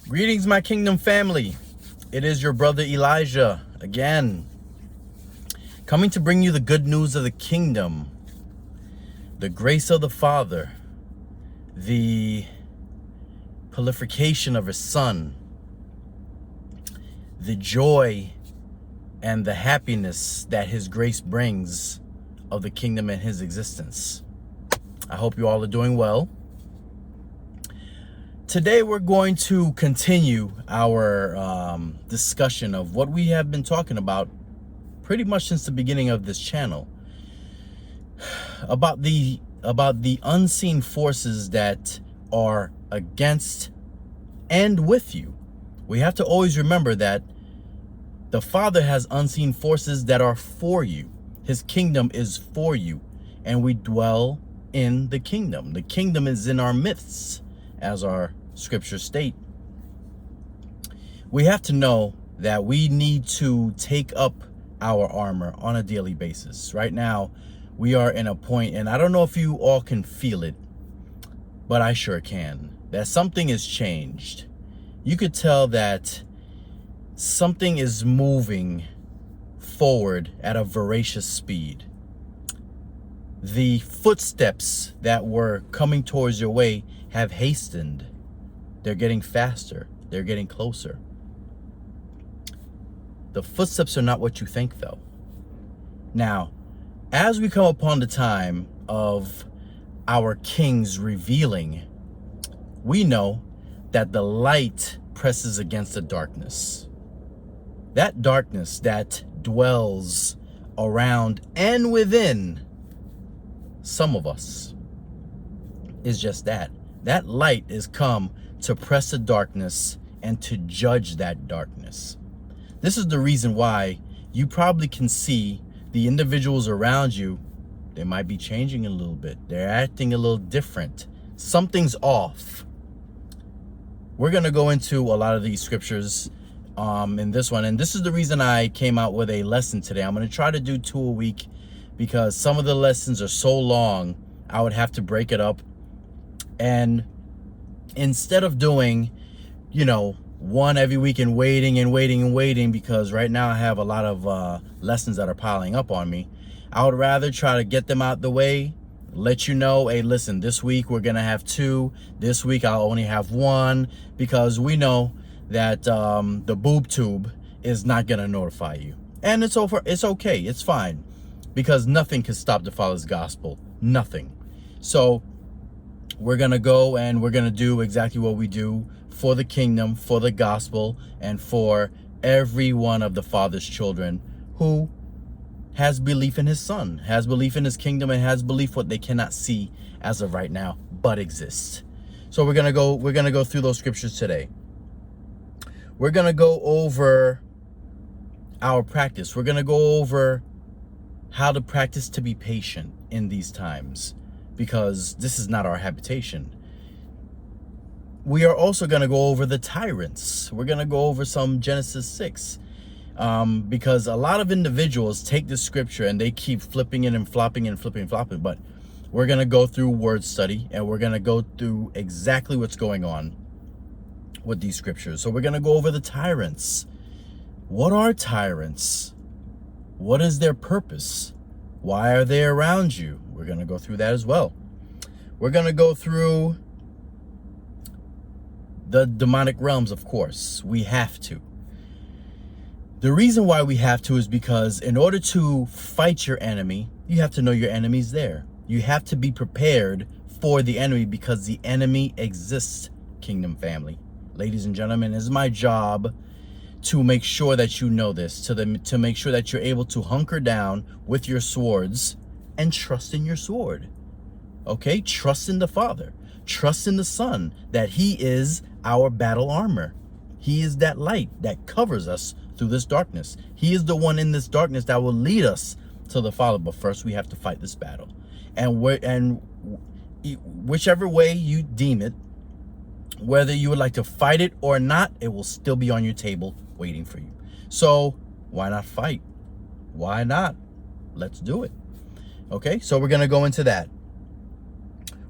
Greetings, my kingdom family. It is your brother Elijah again, coming to bring you the good news of the kingdom, the grace of the Father, the proliferation of his Son, the joy and the happiness that his grace brings of the kingdom and his existence. I hope you all are doing well. Today we're going to continue our discussion of what we have been talking about pretty much since the beginning of this channel, about the unseen forces that are against and with you. We have to always remember that the Father has unseen forces that are for you. His kingdom is for you, and we dwell in the kingdom. The kingdom is in our midst, as our scriptures state. We have to know that we need to take up our armor on a daily basis. Right now, we are in a point, and I don't know if you all can feel it, but I sure can, that something has changed. You could tell that something is moving forward at a voracious speed. The footsteps that were coming towards your way have hastened. They're getting faster. They're getting closer. The footsteps are not what you think, though. Now, as we come upon the time of our kings revealing, we know that the light presses against the darkness. That darkness that dwells around and within some of us is just that. That light is come to press the darkness and to judge that darkness. This is the reason why you probably can see the individuals around you. They might be changing a little bit. They're acting a little different. Something's off. We're going to go into a lot of these scriptures in this one. And this is the reason I came out with a lesson today. I'm going to try to do 2 a week because some of the lessons are so long, I would have to break it up. And instead of doing, one every week and waiting, because right now I have a lot of lessons that are piling up on me, I would rather try to get them out the way, let you know, hey, listen, this week we're going to have 2. This week I'll only have 1, because we know that the boob tube is not going to notify you. And it's okay. It's fine, because nothing can stop the Father's gospel. Nothing. So we're going to go and we're going to do exactly what we do for the kingdom, for the gospel, and for every one of the Father's children who has belief in his Son, has belief in his kingdom, and has belief what they cannot see as of right now, but exists. So we're going to go through those scriptures today. We're going to go over our practice. We're going to go over how to practice to be patient in these times, because this is not our habitation. We are also going to go over the tyrants. We're going to go over some Genesis 6, because a lot of individuals take this scripture and they keep flipping it and flopping and flipping and flopping. But we're going to go through word study, and we're going to go through exactly what's going on with these scriptures. So we're going to go over the tyrants. What are tyrants? What is their purpose? Why are they around you? We're going to go through that as well. We're going to go through the demonic realms, of course. We have to. The reason why we have to is because in order to fight your enemy, you have to know your enemy's there. You have to be prepared for the enemy, because the enemy exists, kingdom family. Ladies and gentlemen, it's my job to make sure that you know this, to make sure that you're able to hunker down with your swords and trust in your sword. Okay? Trust in the Father. Trust in the Son, that he is our battle armor. He is that light that covers us through this darkness. He is the one in this darkness that will lead us to the Father. But first we have to fight this battle. And whichever way you deem it, whether you would like to fight it or not, it will still be on your table waiting for you. So why not fight? Why not? Let's do it. Okay, so we're going to go into that.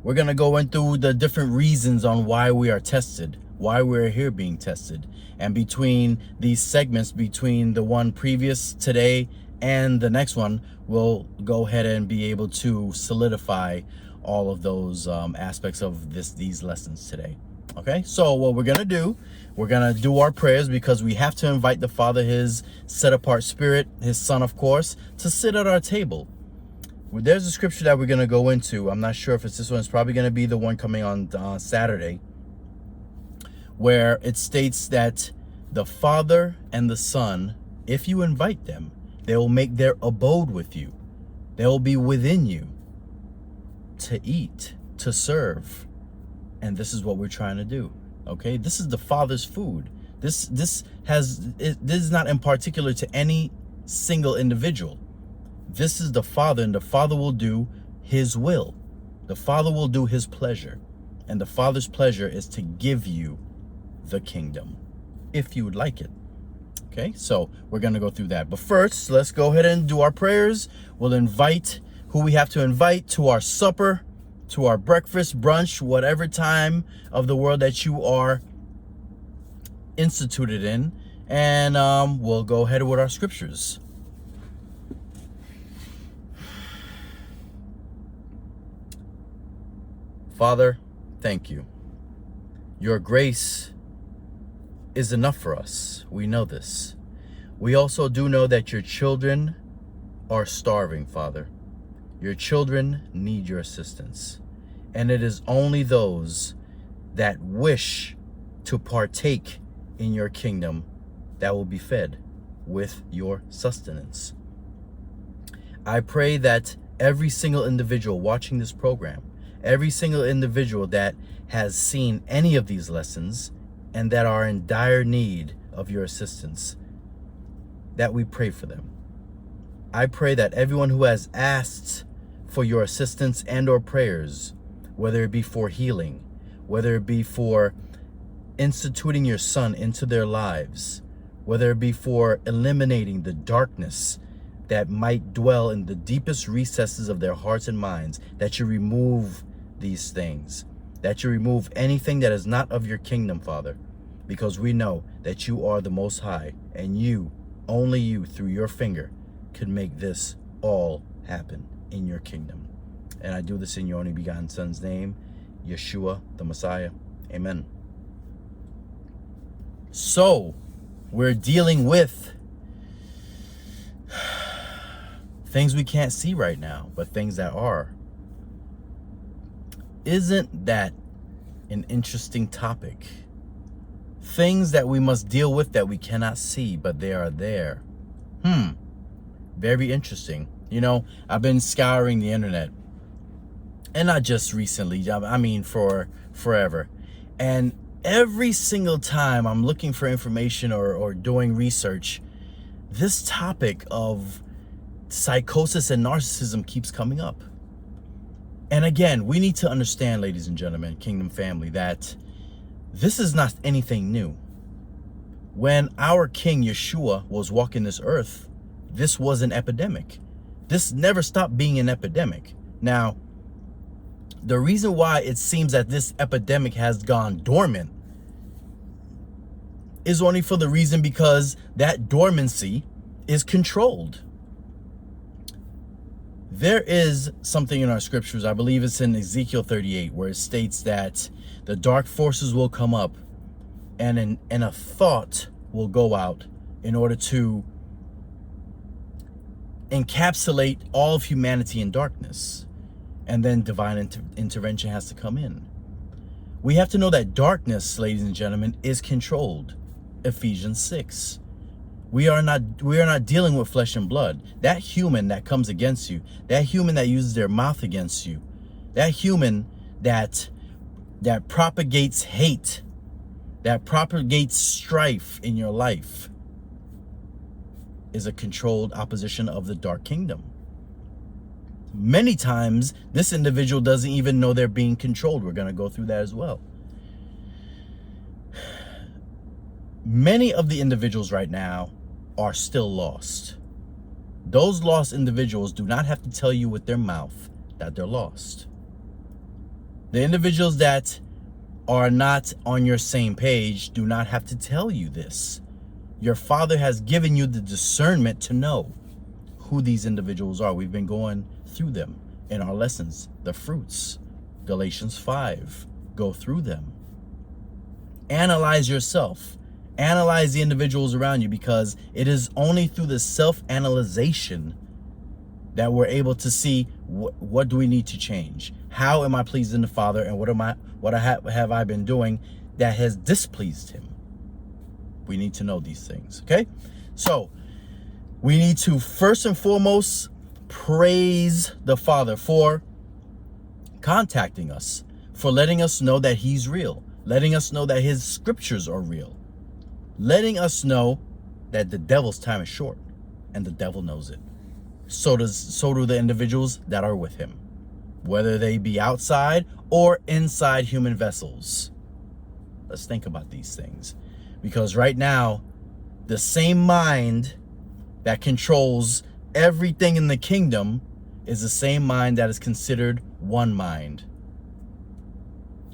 We're going to go into the different reasons on why we are tested, why we're here being tested. And between these segments, between the one previous today and the next one, we'll go ahead and be able to solidify all of those aspects of these lessons today. Okay, so what we're gonna do, we're gonna do our prayers, because we have to invite the Father, his set apart spirit, his Son, of course, to sit at our table. There's a scripture that we're gonna go into. I'm not sure if it's this one. It's probably gonna be the one coming on Saturday, where it states that the Father and the Son, if you invite them, they will make their abode with you. They will be within you to eat, to serve. And this is what we're trying to do. Okay, this is the Father's food. This is not in particular to any single individual. This is the Father, and the Father will do his will. The Father will do his pleasure. And the Father's pleasure is to give you the kingdom, if you would like it. Okay, so we're going to go through that. But first, let's go ahead and do our prayers. We'll invite who we have to invite to our supper, to our breakfast, brunch, whatever time of the world that you are instituted in. And we'll go ahead with our scriptures. Father, thank you. Your grace is enough for us. We know this. We also do know that your children are starving, Father. Your children need your assistance. And it is only those that wish to partake in your kingdom that will be fed with your sustenance. I pray that every single individual watching this program, every single individual that has seen any of these lessons and that are in dire need of your assistance, that we pray for them. I pray that everyone who has asked for your assistance and or prayers, whether it be for healing, whether it be for instituting your Son into their lives, whether it be for eliminating the darkness that might dwell in the deepest recesses of their hearts and minds, that you remove these things, that you remove anything that is not of your kingdom, Father, because we know that you are the Most High, and you, only you, through your finger, could make this all happen in your kingdom. And I do this in your only begotten Son's name, Yeshua, the Messiah. Amen. So, we're dealing with things we can't see right now, but things that are. Isn't that an interesting topic? Things that we must deal with that we cannot see, but they are there. Very interesting. You know, I've been scouring the internet, and not just recently, I mean for forever. And every single time I'm looking for information or doing research, this topic of psychosis and narcissism keeps coming up. And again, we need to understand, ladies and gentlemen, Kingdom family, that this is not anything new. When our King Yeshua was walking this earth, this was an epidemic. This never stopped being an epidemic. Now, the reason why it seems that this epidemic has gone dormant is only for the reason because that dormancy is controlled. There is something in our scriptures, I believe it's in Ezekiel 38, where it states that the dark forces will come up and a thought will go out in order to encapsulate all of humanity in darkness. And then divine intervention has to come in. We have to know that darkness, ladies and gentlemen, is controlled. Ephesians 6. We are not dealing with flesh and blood. That human that comes against you, that human that uses their mouth against you, that human that propagates hate, that propagates strife in your life, is a controlled opposition of the dark kingdom. Many times, this individual doesn't even know they're being controlled. We're going to go through that as well. Many of the individuals right now are still lost. Those lost individuals do not have to tell you with their mouth that they're lost. The individuals that are not on your same page do not have to tell you this. Your Father has given you the discernment to know who these individuals are. We've been going through them in our lessons, the fruits, Galatians 5. Go through them. Analyze yourself. Analyze the individuals around you, because it is only through the self-analyzation that we're able to see what do we need to change. How am I pleasing the Father, and what have I been doing that has displeased him? We need to know these things, okay? So we need to first and foremost praise the Father for contacting us, for letting us know that he's real, letting us know that his scriptures are real, letting us know that the devil's time is short, and the devil knows it. So do the individuals that are with him, whether they be outside or inside human vessels. Let's think about these things, because right now, the same mind that controls everything in the kingdom is the same mind that is considered one mind.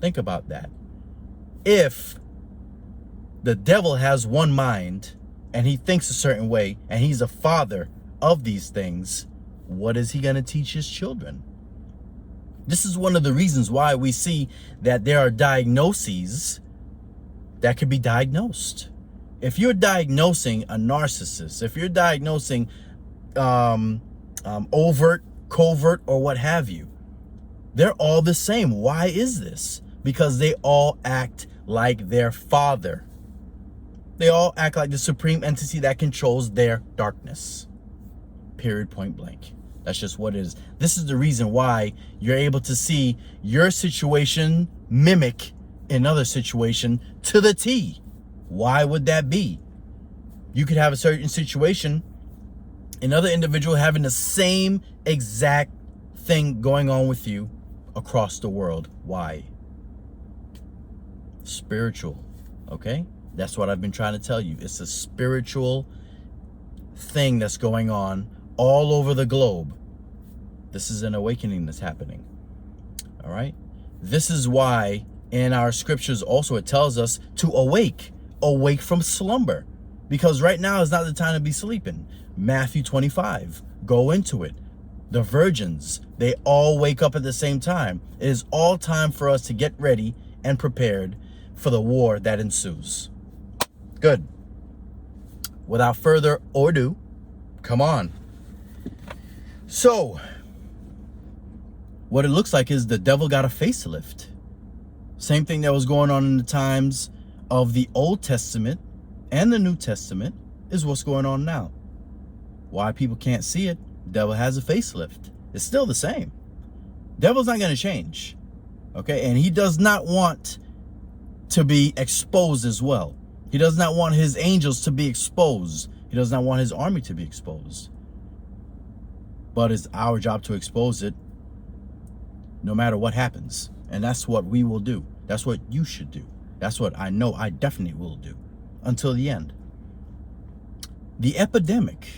Think about that. If the devil has one mind and he thinks a certain way, and he's a father of these things, what is he going to teach his children? This is one of the reasons why we see that there are diagnoses that can be diagnosed. If you're diagnosing a narcissist, if you're diagnosing overt, covert, or what have you, they're all the same. Why is this? Because they all act like their father. They all act like the supreme entity that controls their darkness. Period, point blank. That's just what it is. This is the reason why you're able to see your situation mimic another situation to the T. Why would that be? You could have a certain situation, another individual having the same exact thing going on with you across the world. Why? Spiritual, okay? That's what I've been trying to tell you. It's a spiritual thing that's going on all over the globe. This is an awakening that's happening. All right? This is why in our scriptures also it tells us to awake from slumber, because right now is not the time to be sleeping. Matthew 25, go into it. The virgins, they all wake up at the same time. It is all time for us to get ready and prepared for the war that ensues. Good. Without further ado, come on. So, what it looks like is the devil got a facelift. Same thing that was going on in the times of the Old Testament and the New Testament is what's going on now. Why people can't see it? The devil has a facelift. It's still the same. Devil's not going to change. Okay? And he does not want to be exposed as well. He does not want his angels to be exposed. He does not want his army to be exposed. But it's our job to expose it no matter what happens. And that's what we will do. That's what you should do. That's what I know I definitely will do until the end. The epidemic,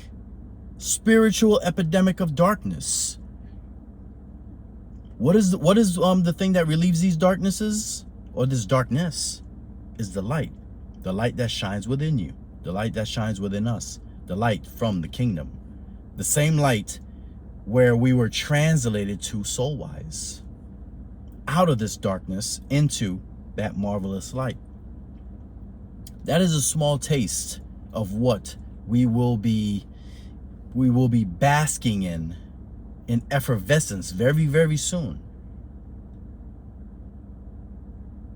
spiritual epidemic of darkness. What is the thing that relieves these darknesses, or this darkness? Is the light that shines within you, the light that shines within us, the light from the kingdom, the same light where we were translated to soul-wise, out of this darkness into that marvelous light. That is a small taste of what we will be basking in effervescence very, very soon.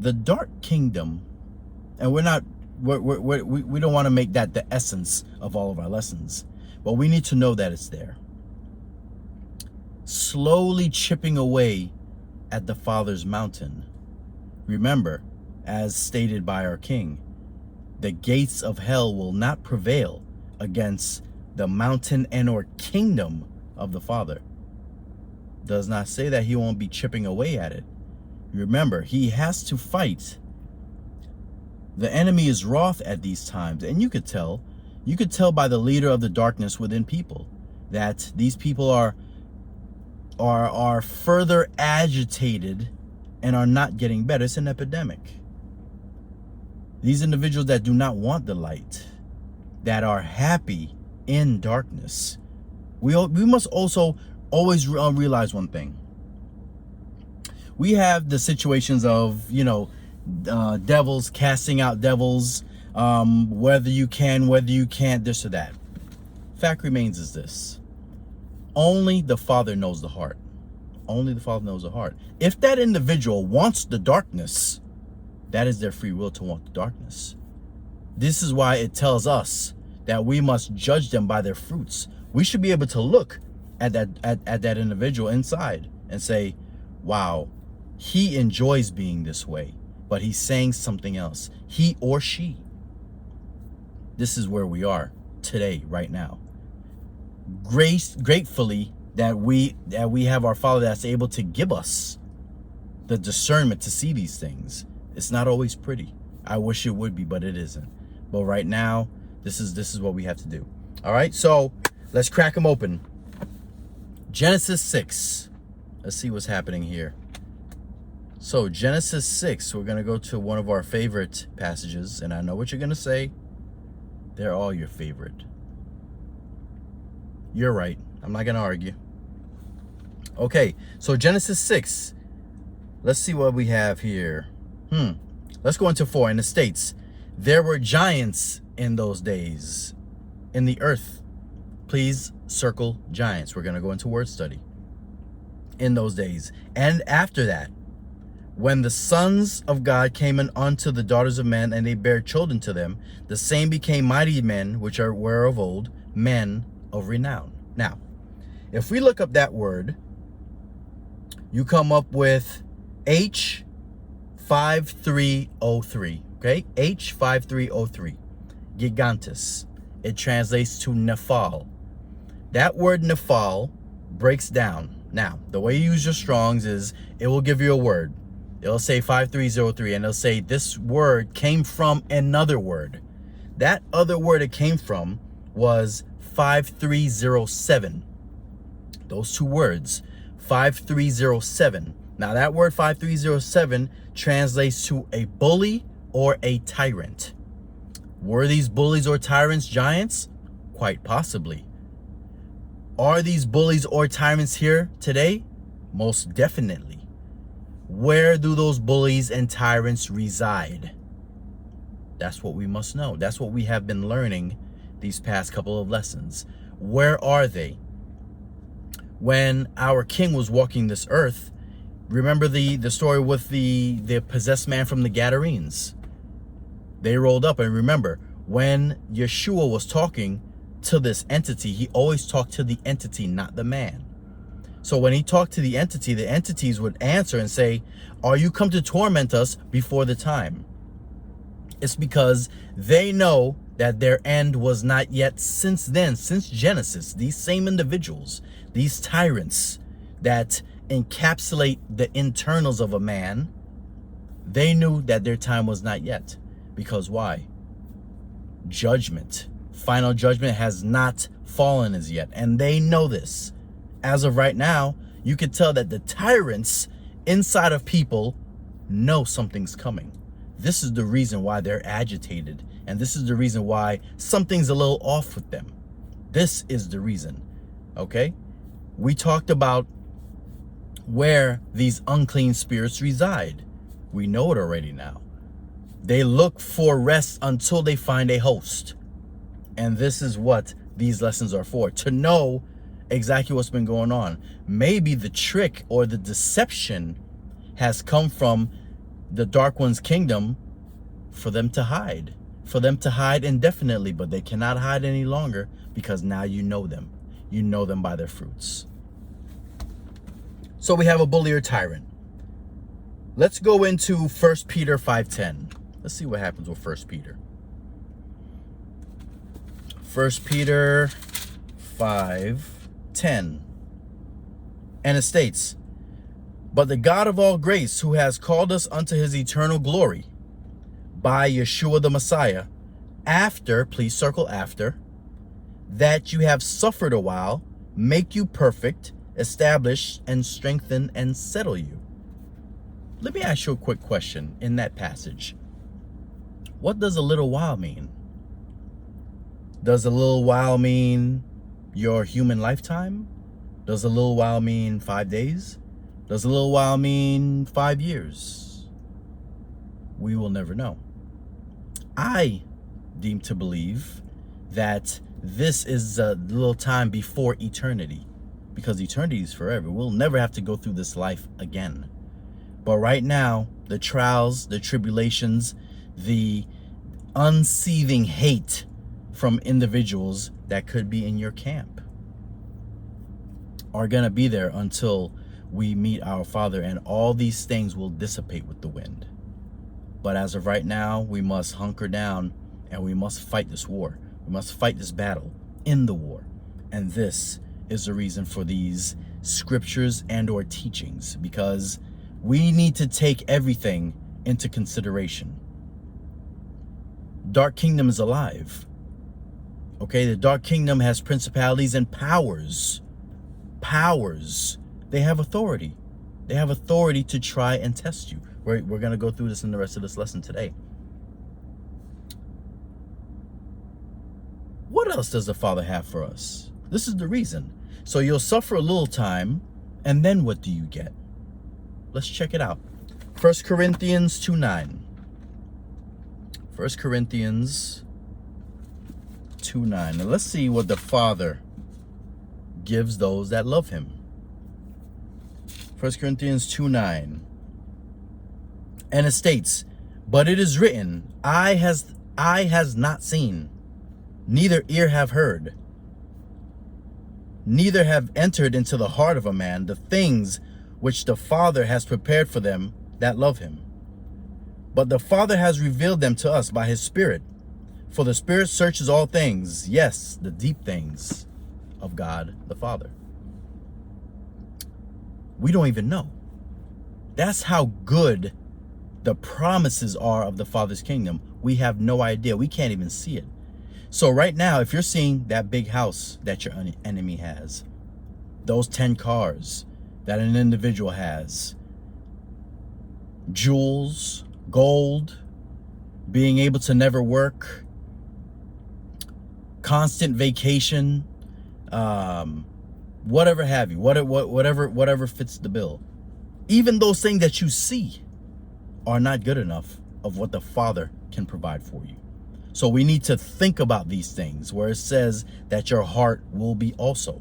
The dark kingdom, and we don't want to make that the essence of all of our lessons, but we need to know that it's there, slowly chipping away at the Father's mountain. Remember, as stated by our King, the gates of hell will not prevail against the mountain and or kingdom of the Father. Does not say that he won't be chipping away at it. Remember, he has to fight. The enemy is wroth at these times, and you could tell by the leader of the darkness within people that these people are further agitated and are not getting better. It's an epidemic. These individuals that do not want the light, that are happy in darkness. We must also always realize one thing. We have the situations of, devils, casting out devils, whether you can, whether you can't, this or that. Fact remains is this. Only the Father knows the heart. Only the Father knows the heart. If that individual wants the darkness, that is their free will to want the darkness. This is why it tells us that we must judge them by their fruits. We should be able to look at that individual inside and say, wow, he enjoys being this way, but he's saying something else. He or she. This is where we are today, right now. Gratefully that we have our Father that's able to give us the discernment to see these things. It's not always pretty. I wish it would be, but it isn't. But right now, this is what we have to do. All right, so let's crack them open. Genesis 6. Let's see what's happening here. So Genesis 6, we're going to go to one of our favorite passages, and I know what you're going to say. They're all your favorite. You're right. I'm not going to argue. Okay, so Genesis 6. Let's see what we have here. Let's go into 4. And it states, there were giants in those days in the earth. Please circle giants. We're going to go into word study. In those days. And after that, when the sons of God came in unto the daughters of men, and they bare children to them, the same became mighty men, which were of old, men of renown. Now, if we look up that word, you come up with H5303. Okay, H5303. Gigantus. It translates to Nephal. That word Nephal breaks down. Now, the way you use your Strongs is it will give you a word. It'll say 5303, and it'll say this word came from another word. That other word it came from was 5307. Those two words, 5307. Now, that word 5307 translates to a bully or a tyrant. Were these bullies or tyrants giants? Quite possibly. Are these bullies or tyrants here today? Most definitely. Where do those bullies and tyrants reside? That's what we must know. That's what we have been learning these past couple of lessons. Where are they? When our king was walking this earth, remember the story with the possessed man from the Gadarenes? They rolled up, and remember, when Yeshua was talking to this entity, he always talked to the entity, not the man. So when he talked to the entity, the entities would answer and say, are you come to torment us before the time? It's because they know that their end was not yet. Since then, since Genesis, these same individuals, these tyrants that encapsulate the internals of a man, they knew that their time was not yet. Because why? Judgment, final judgment has not fallen as yet. And they know this. As of right now, you can tell that the tyrants inside of people know something's coming. This is the reason why they're agitated. And this is the reason why something's a little off with them. This is the reason. Okay? We talked about where these unclean spirits reside. We know it already now. They look for rest until they find a host. And this is what these lessons are for. To know exactly what's been going on. Maybe the trick or the deception has come from the Dark One's kingdom for them to hide. For them to hide indefinitely, but they cannot hide any longer because now you know them. You know them by their fruits. So we have a bully or tyrant. Let's go into 1 Peter 5:10. Let's see what happens with 1 Peter. 1 Peter 5:10. And it states, but the God of all grace, who has called us unto his eternal glory by Yeshua the Messiah, after, please circle after, that you have suffered a while, make you perfect, establish and strengthen and settle you. let me ask you a quick question in that passage. What does a little while mean? Does a little while mean your human lifetime? Does a little while mean 5 days? Does a little while mean 5 years? We will never know. I deem to believe that this is a little time before eternity, because eternity is forever. We'll never have to go through this life again. But right now, the trials, the tribulations, the unseething hate from individuals that could be in your camp are going to be there until we meet our Father, and all these things will dissipate with the wind. But as of right now, we must hunker down and we must fight this war. We must fight this battle in the war. And this is the reason for these scriptures and or teachings, because we need to take everything into consideration. Dark kingdom is alive. Okay, the dark kingdom has principalities and powers. Powers. They have authority. They have authority to try and test you. We're going to go through this in the rest of this lesson today. What else does the Father have for us? This is the reason. So you'll suffer a little time, and then what do you get? Let's check it out. 1 Corinthians 2:9. 1 Corinthians 2:9. Now let's see what the Father gives those that love him. 1 Corinthians 2:9. And it states, but it is written, eye has not seen, neither ear have heard, neither have entered into the heart of a man the things which the Father has prepared for them that love him. But the Father has revealed them to us by his Spirit. For the Spirit searches all things, yes, the deep things of God the Father. We don't even know. That's how good the promises are of the Father's kingdom. We have no idea. We can't even see it. So right now, if you're seeing that big house that your enemy has, those 10 cars that an individual has, jewels, gold, being able to never work, constant vacation, whatever have you, whatever fits the bill. Even those things that you see are not good enough of what the Father can provide for you. So we need to think about these things where it says that your heart will be also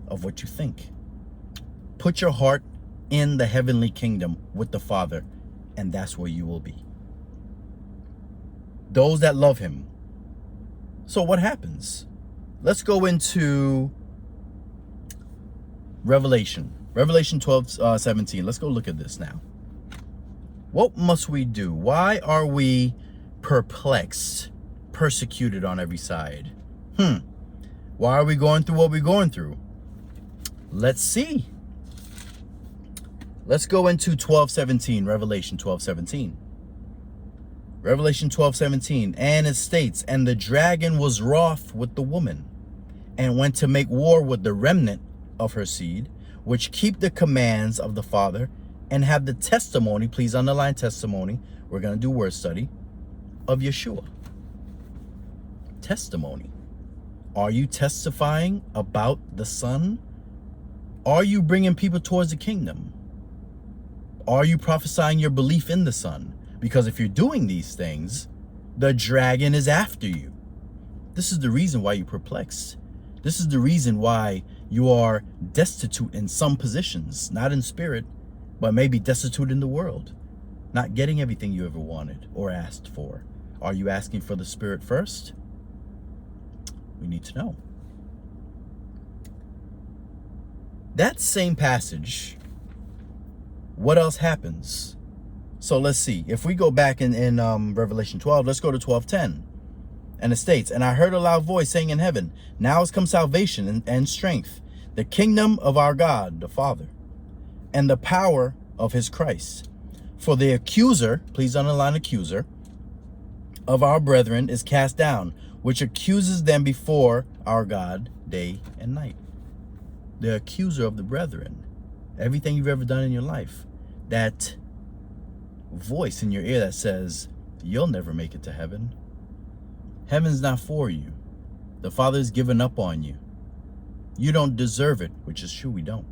of what you think. Put your heart in the heavenly kingdom with the Father, and that's where you will be. Those that love him. So what happens? Let's go into Revelation 12:17. Let's go look at this now. What must we do? Why are we perplexed, persecuted on every side? Why are we going through what we're going through? Let's see. Let's go into 12:17, Revelation 12:17. Revelation 12:17, and it states, and the dragon was wroth with the woman, and went to make war with the remnant of her seed, which keep the commands of the Father, and have the testimony, please underline testimony, we're going to do word study, of Yeshua. Testimony. Are you testifying about the Son? Are you bringing people towards the kingdom? Are you prophesying your belief in the Son? Because if you're doing these things, the dragon is after you. This is the reason why you're perplexed. This is the reason why you are destitute in some positions, not in spirit, but maybe destitute in the world, not getting everything you ever wanted or asked for. Are you asking for the Spirit first? We need to know. That same passage, what else happens? So let's see. If we go back in Revelation 12, let's go to 12:10. And it states, and I heard a loud voice saying in heaven, now has come salvation and strength, the kingdom of our God, the Father, and the power of his Christ. For the accuser, please underline accuser, of our brethren is cast down, which accuses them before our God day and night. The accuser of the brethren. Everything you've ever done in your life that voice in your ear that says, you'll never make it to heaven. Heaven's not for you. The Father's given up on you. You don't deserve it, which is true, we don't.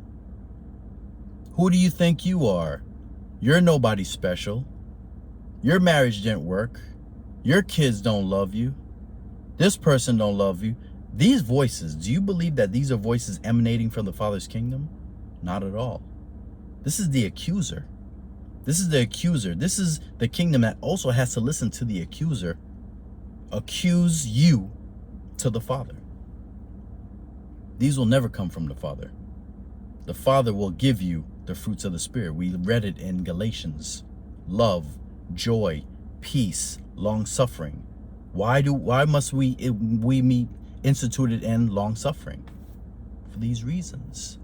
Who do you think you are? You're nobody special. Your marriage didn't work. Your kids don't love you. This person don't love you. These voices, do you believe that these are voices emanating from the Father's kingdom? Not at all. This is the accuser. This is the accuser. This is the kingdom that also has to listen to the accuser accuse you to the Father. These will never come from the Father. The Father will give you the fruits of the Spirit. We read it in Galatians. Love, joy, peace, long-suffering. Why must we meet instituted in long-suffering? For these reasons.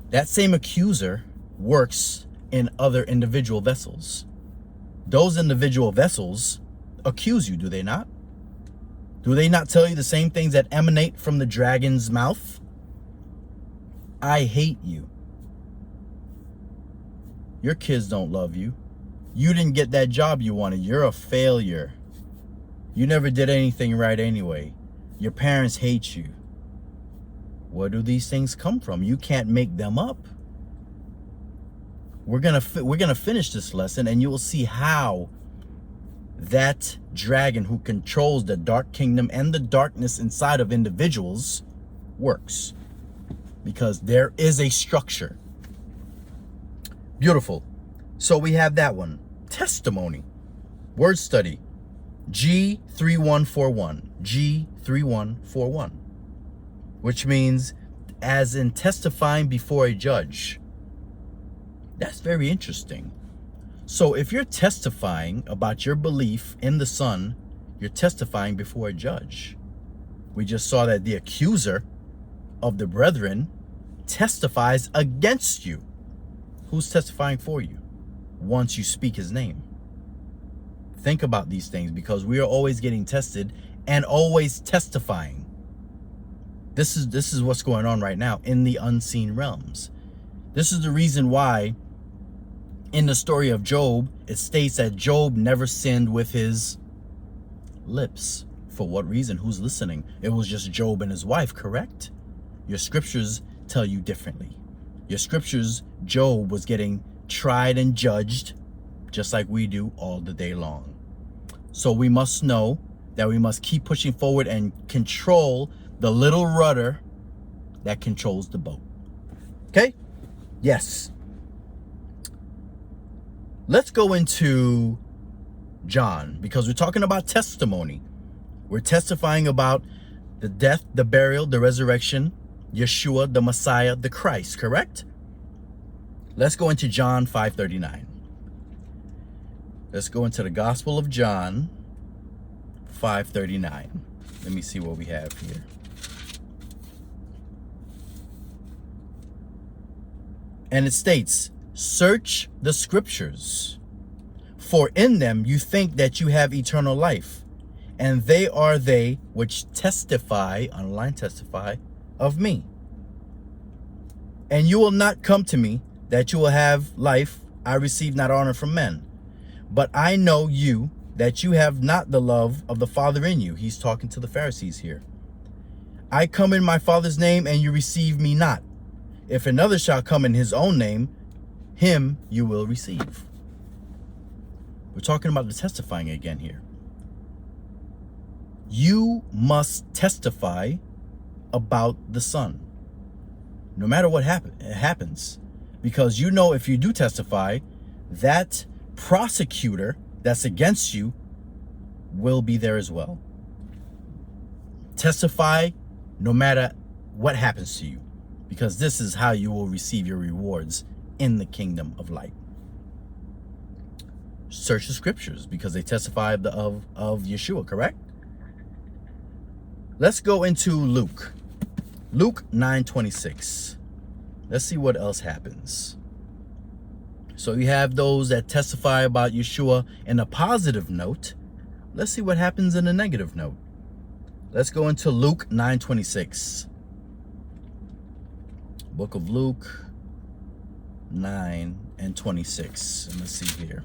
That same accuser works in other individual vessels. Those individual vessels accuse you, do they not? Do they not tell you the same things that emanate from the dragon's mouth? I hate you. Your kids don't love you. You didn't get that job you wanted. You're a failure. You never did anything right anyway. Your parents hate you. Where do these things come from? You can't make them up. We're gonna finish this lesson, and you will see how that dragon who controls the dark kingdom and the darkness inside of individuals works, because there is a structure. Beautiful. So we have that one. Testimony. Word study. G3141. G3141. Which means as in testifying before a judge. That's very interesting. So if you're testifying about your belief in the Son, you're testifying before a judge. We just saw that the accuser of the brethren testifies against you. Who's testifying for you once you speak his name? Think about these things, because we are always getting tested and always testifying. This is what's going on right now in the unseen realms. This is the reason why in the story of Job, it states that Job never sinned with his lips. For what reason? Who's listening? It was just Job and his wife, correct? Your scriptures tell you differently. Your scriptures, Job was getting tried and judged just like we do all the day long. So we must know that we must keep pushing forward and control the little rudder that controls the boat. Okay? Yes. Let's go into John, because we're talking about testimony. We're testifying about the death, the burial, the resurrection, Yeshua, the Messiah, the Christ, correct? Let's go into John 5:39. Let's go into the Gospel of John 5:39. Let me see what we have here. And it states, search the scriptures, for in them you think that you have eternal life, and they are they which testify, underline testify, of me. And you will not come to me that you will have life. I receive not honor from men. But I know you, that you have not the love of the Father in you. He's talking to the Pharisees here. I come in my Father's name, and you receive me not. If another shall come in his own name, him you will receive. We're talking about the testifying again here. You must testify about the Son, no matter what happens. Because you know, if you do testify, that prosecutor that's against you will be there as well. Testify no matter what happens to you, because this is how you will receive your rewards in the kingdom of light. Search the scriptures, because they testify of Yeshua, correct? Let's go into Luke. Luke 9:26. Let's see what else happens. So you have those that testify about Yeshua in a positive note. Let's see what happens in a negative note. Let's go into Luke 9:26. Book of Luke 9 and 26. And let's see here.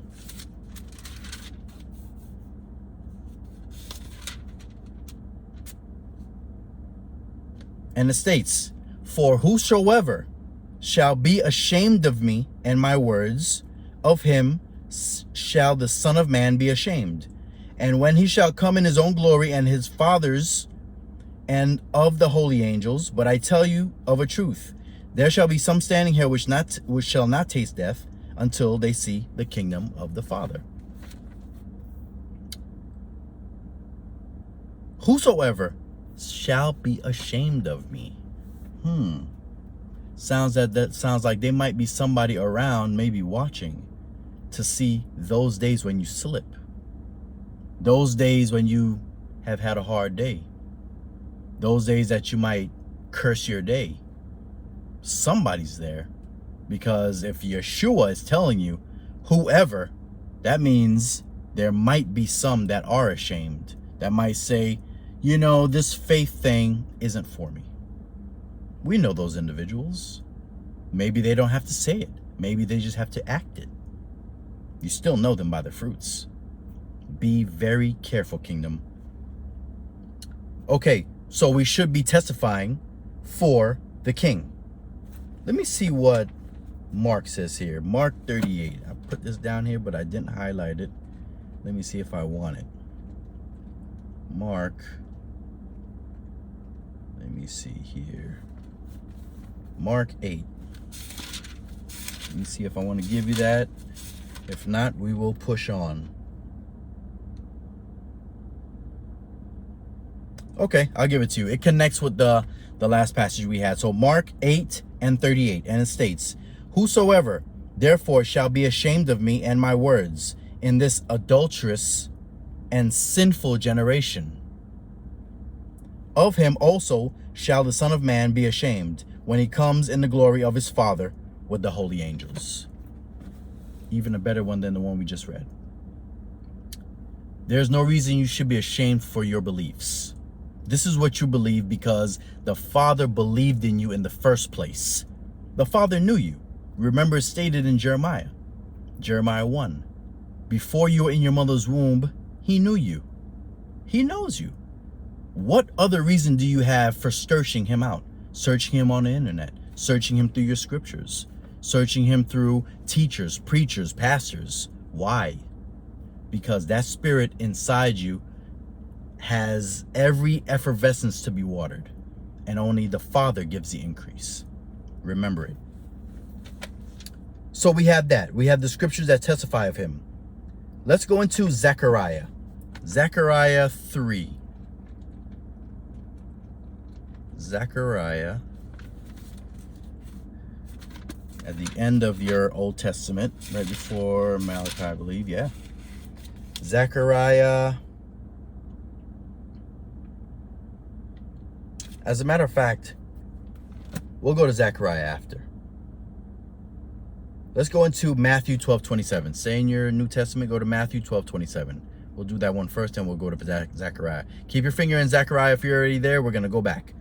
And it states, for whosoever shall be ashamed of me and my words, of him shall the Son of Man be ashamed. And when he shall come in his own glory and his Father's and of the holy angels, but I tell you of a truth, there shall be some standing here which shall not taste death until they see the kingdom of the Father. Whosoever shall be ashamed of me. Sounds like there might be somebody around, maybe watching, to see those days when you slip. Those days when you have had a hard day. Those days that you might curse your day. Somebody's there. Because if Yeshua is telling you, whoever, that means there might be some that are ashamed. That might say, you know, this faith thing isn't for me. We know those individuals. Maybe they don't have to say it. Maybe they just have to act it. You still know them by their fruits. Be very careful, kingdom. Okay, so we should be testifying for the king. Let me see what Mark says here. Mark 38. I put this down here, but I didn't highlight it. Let me see if I want it. Mark. Let me see here. Mark 8. Let me see if I want to give you that. If not, we will push on. Okay, I'll give it to you. It connects with the last passage we had. So Mark 8 and 38. And it states, whosoever therefore shall be ashamed of me and my words in this adulterous and sinful generation, of him also shall the Son of Man be ashamed when he comes in the glory of his Father with the holy angels. Even a better one than the one we just read. There's no reason you should be ashamed for your beliefs. This is what you believe because the Father believed in you in the first place. The Father knew you. Remember, it's stated in Jeremiah 1. Before you were in your mother's womb, he knew you. He knows you. What other reason do you have for searching him out? Searching him on the internet, searching him through your scriptures, searching him through teachers, preachers, pastors. Why? Because that spirit inside you has every effervescence to be watered, and only the Father gives the increase. Remember it. So we have that. We have the scriptures that testify of him. Let's go into Zechariah. Zechariah 3. Zechariah, at the end of your Old Testament, right before Malachi, I believe, yeah. Zechariah. As a matter of fact, we'll go to Zechariah after. Let's go into Matthew 12:27. Say in your New Testament, go to Matthew 12:27. We'll do that one first, and we'll go to Zechariah. Keep your finger in Zechariah if you're already there. We're going to go back.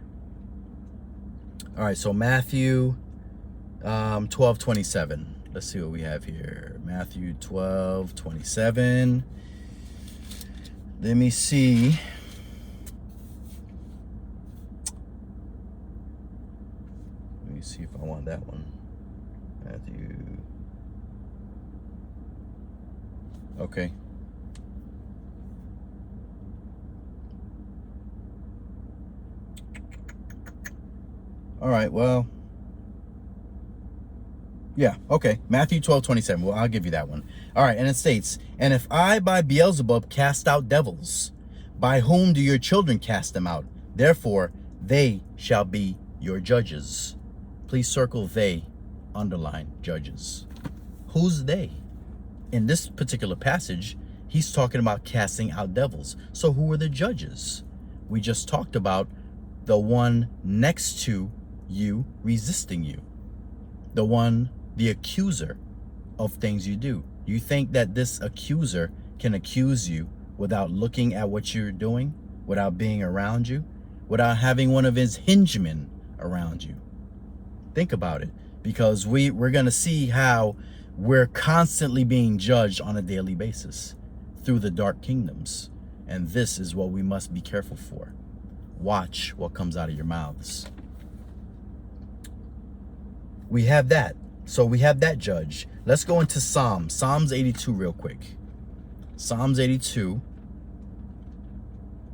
All right, so Matthew 12:27. Let's see what we have here. Matthew 12:27. Let me see. Let me see if I want that one. Matthew. Okay. All right, well, yeah, okay. Matthew 12:27. Well, I'll give you that one. All right, and it states, and if I by Beelzebub cast out devils, by whom do your children cast them out? Therefore, they shall be your judges. Please circle they, underline judges. Who's they? In this particular passage, he's talking about casting out devils. So who are the judges? We just talked about the one next to you resisting you. The accuser of things you do. You think that this accuser can accuse you without looking at what you're doing, without being around you, without having one of his henchman around you? Think about it, because we're going to see how We're constantly being judged on a daily basis through the dark kingdoms. And this is what we must be careful for. Watch what comes out of your mouths. We have that. So we have that judge. Let's go into Psalms 82 real quick. Psalms 82.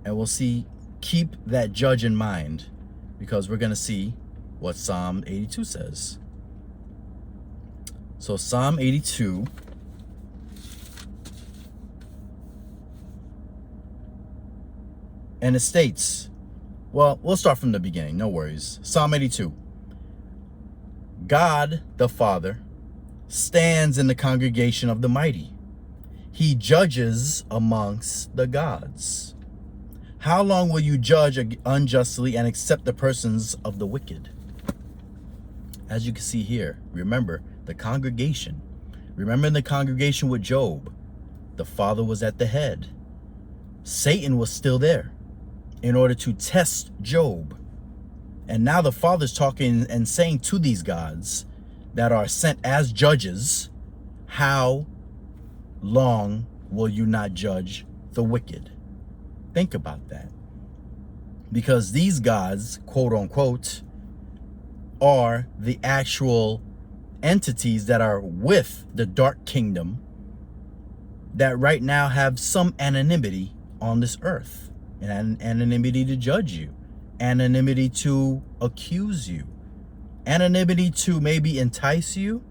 And we'll see, keep that judge in mind, because we're going to see what Psalm 82 says. So Psalm 82. And it states, well, we'll start from the beginning, no worries. Psalm 82. God the Father stands in the congregation of the mighty. He judges amongst the gods. How long will you judge unjustly and accept the persons of the wicked? As you can see here, remember the congregation. Remember in the congregation with Job, the Father was at the head. Satan was still there in order to test Job. And now the Father's talking and saying to these gods that are sent as judges, how long will you not judge the wicked? Think about that. Because these gods, quote unquote, are the actual entities that are with the dark kingdom that right now have some anonymity on this earth. And anonymity to judge you, anonymity to accuse you, anonymity to maybe entice you.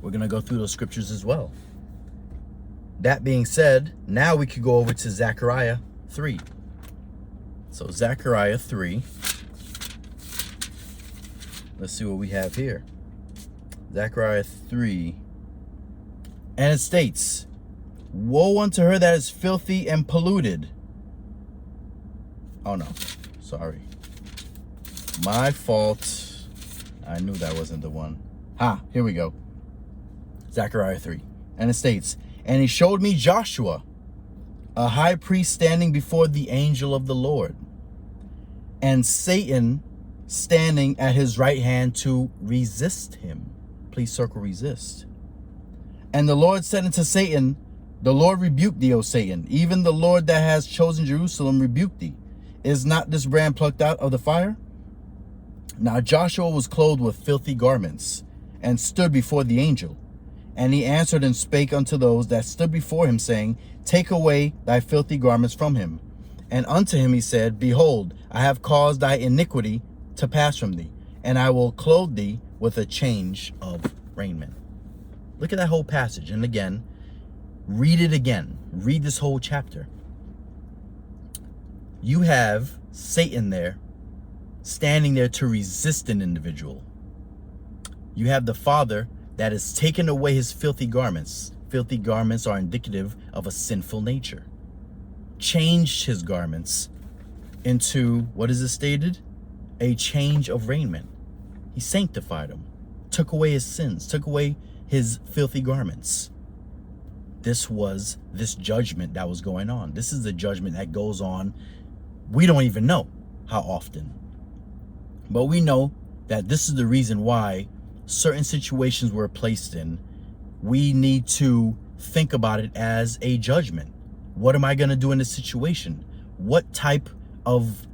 We're going to go through those scriptures as well. That being said, now we could go over to Zechariah 3. So Zechariah 3. Let's see what we have here. Zechariah 3. And it states, woe unto her that is filthy and polluted. Oh no, sorry. My fault. I knew that wasn't the one. Here we go. Zechariah 3. And it states, and he showed me Joshua, a high priest standing before the angel of the Lord, and Satan standing at his right hand to resist him. Please circle resist. And the Lord said unto Satan, the Lord rebuke thee, O Satan. Even the Lord that has chosen Jerusalem rebuke thee. Is not this brand plucked out of the fire? Now Joshua was clothed with filthy garments, and stood before the angel. And he answered and spake unto those that stood before him, saying, take away thy filthy garments from him. And unto him he said, behold, I have caused thy iniquity to pass from thee, and I will clothe thee with a change of raiment. Look at that whole passage. And again, read it again. Read this whole chapter. You have Satan there, standing there to resist an individual. You have the Father that has taken away his filthy garments. Filthy garments are indicative of a sinful nature. Changed his garments into, what is it stated? A change of raiment. He sanctified them, took away his sins, took away his filthy garments. This was this judgment that was going on. This is the judgment that goes on. We don't even know how often. But we know that this is the reason why certain situations we're placed in, we need to think about it as a judgment. What am I going to do in this situation? What type of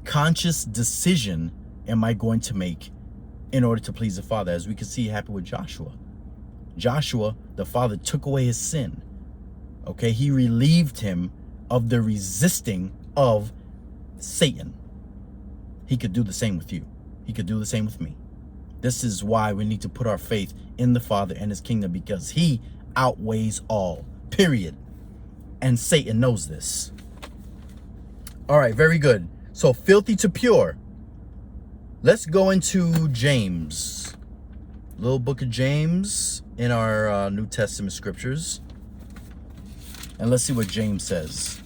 conscious decision am I going to make in order to please the Father? As we can see happen with Joshua. Joshua, the Father took away his sin. Okay, he relieved him of the resisting of Satan. He could do the same with you. He could do the same with me. This is why we need to put our faith in the Father and his kingdom, because he outweighs all, period. And Satan knows this. All right, very good. So filthy to pure. Let's go into James. Little book of James in our New Testament scriptures. And let's see what James says.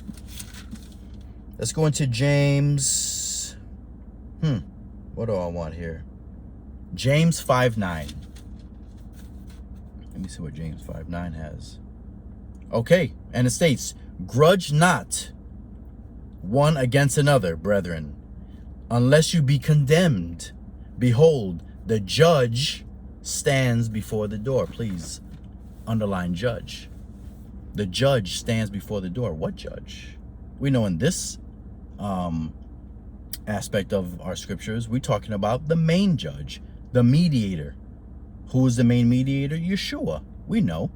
Let's go into James. What do I want here? James 5:9. Let me see what James 5:9 has. Okay, and it states, grudge not one against another, brethren, unless you be condemned. Behold, the judge stands before the door. Please underline judge. The judge stands before the door. What judge? We know in this aspect of our scriptures, we're talking about the main judge, the mediator. Who is the main mediator? Yeshua. We know.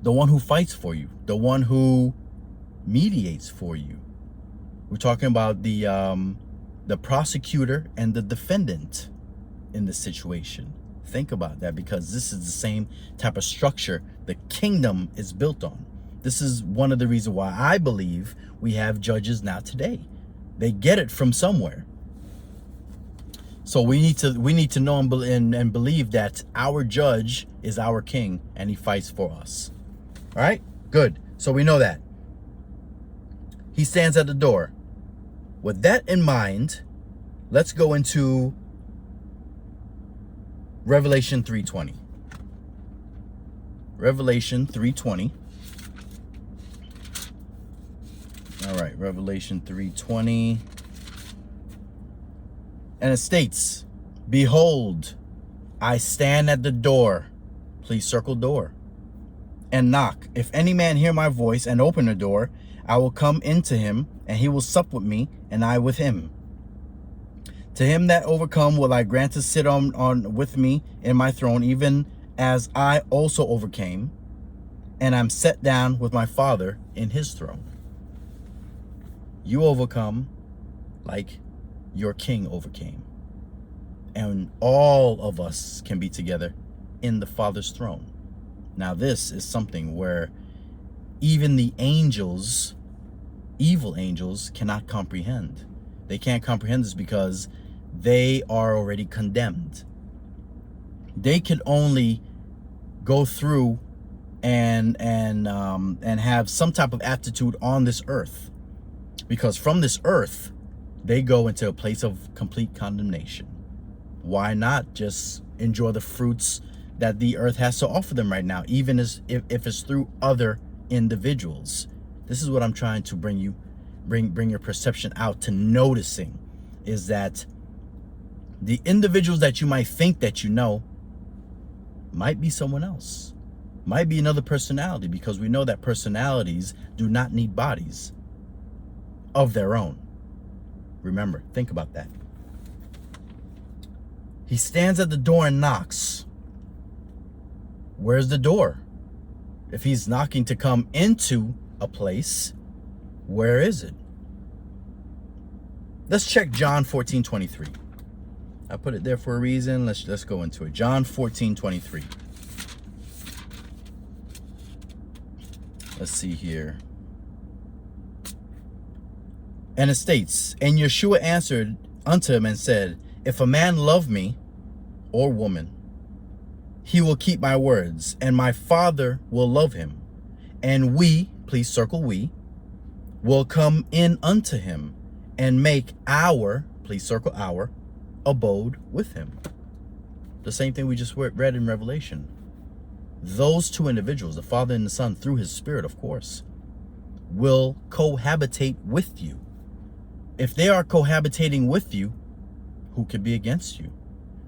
The one who fights for you, the one who mediates for you. We're talking about the prosecutor and the defendant in this situation. Think about that, because this is the same type of structure the kingdom is built on. This is one of the reasons why I believe we have judges now today. They get it from somewhere. So we need to know and believe that our judge is our king and he fights for us. All right, good. So we know that. He stands at the door. With that in mind, let's go into Revelation 3:20. Revelation 3:20. All right, Revelation 3:20. And it states, "Behold, I stand at the door." Please circle door. "And knock. If any man hear my voice and open the door, I will come into him, and he will sup with me, and I with him. To him that overcome will I grant to sit on with me in my throne, even as I also overcame, and I'm set down with my Father in his throne." You overcome like your king overcame. And all of us can be together in the Father's throne. Now this is something where even the angels, evil angels, cannot comprehend. They can't comprehend this because they are already condemned. They could only go through and have some type of attitude on this earth, because from this earth they go into a place of complete condemnation. Why not just enjoy the fruits that the earth has to offer them right now, even if it's through other individuals? This is what I'm trying to bring your perception out to noticing, is that the individuals that you might think that you know might be someone else, might be another personality, because we know that personalities do not need bodies of their own. Remember, think about that. He stands at the door and knocks. Where's the door? If he's knocking to come into a place, where is it? Let's check John 14:23. I put it there for a reason. Let's go into it. John 14:23. Let's see here. And it states, "And Yeshua answered unto him and said, If a man love me," or woman, "he will keep my words, and my Father will love him. And we," please circle we, "will come in unto him and make our," please circle our, "abode with him." The same thing we just read in Revelation. Those two individuals, the Father and the Son, through his Spirit, of course, will cohabitate with you. If they are cohabitating with you, who could be against you?